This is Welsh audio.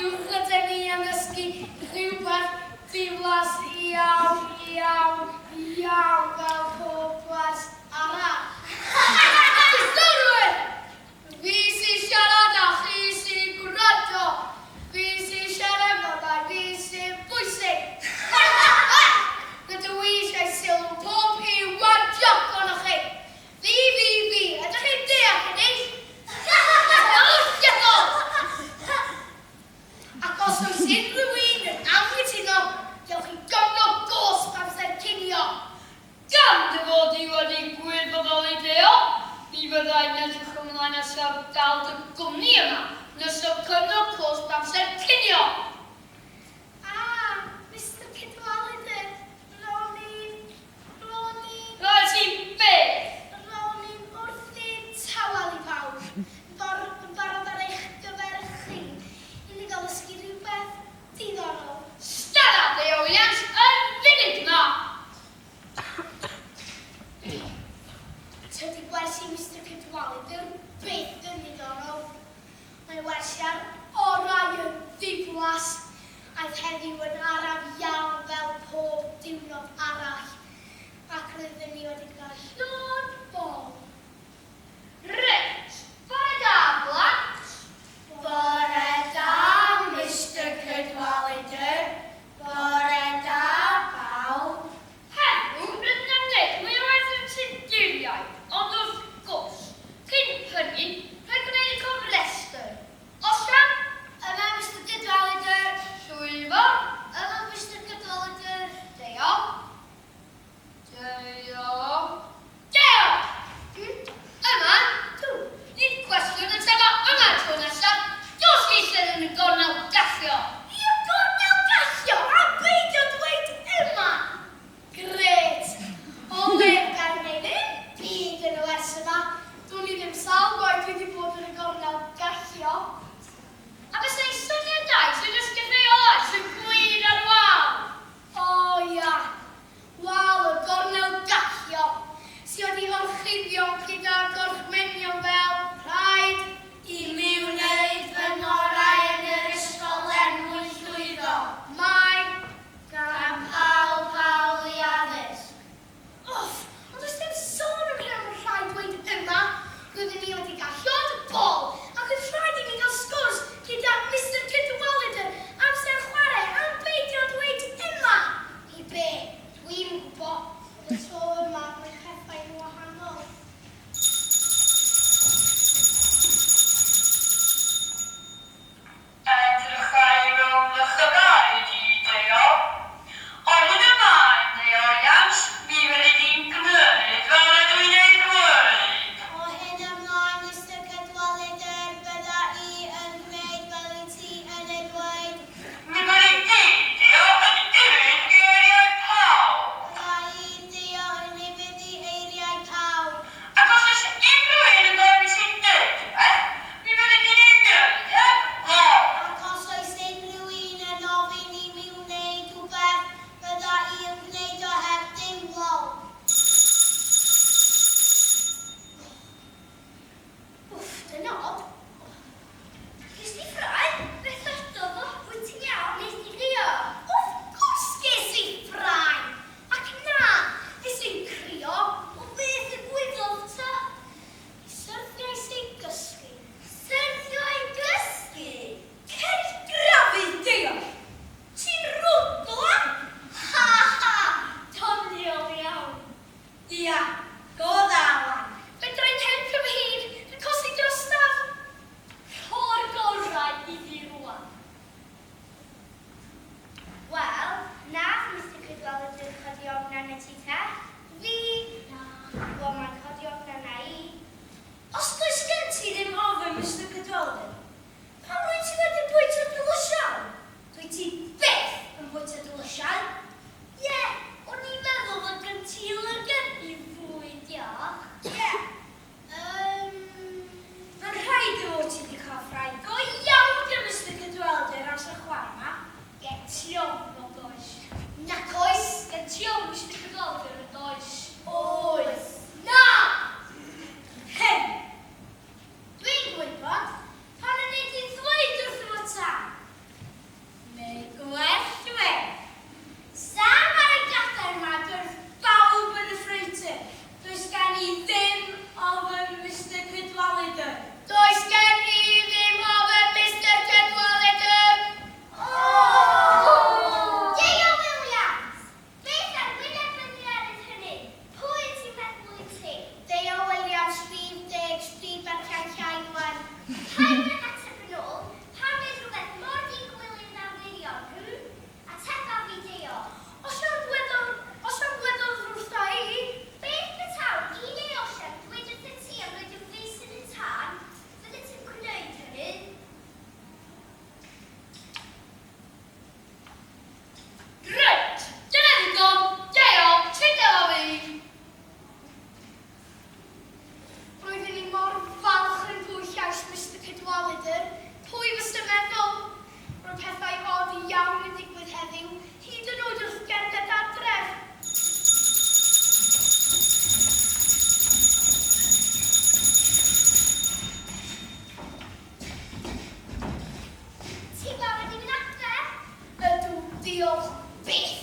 yw rydyn ni yn ysgu rhywbeth ddiflas iawn fel pob wers arall. Dystyrwyr! Fi sy'n siarad a chi sy'n gwrando. Fi sy'n siarad a fi sy'n bwysig. Rydw i eisiau sylw pob i'w wadioch o'n chi. Fi, ydych chi'n deall hynny? Ac os oes unrhyw un yn anghytuno, dewch i gyfnod gosb amser cinio. Gan dy fod i wedi gwirfoddoli deo, mi fyddai'n edrych ymlaen at dal dy gwmni yma nes o cyfnod gosb amser cinio. Mr. Cadwaladr, ro'n Roedd ti'n beth? wrth i'n tawel i pawb. Yn barod ar eich gyferchu. I ni gael ysgu rhywbeth diddorol. Stara ddeoliant yn funud na. Tydi gwersi Mr. Cadwaladr byth yn ddiddorol. Mae wersi ar orau yn Diolch byth.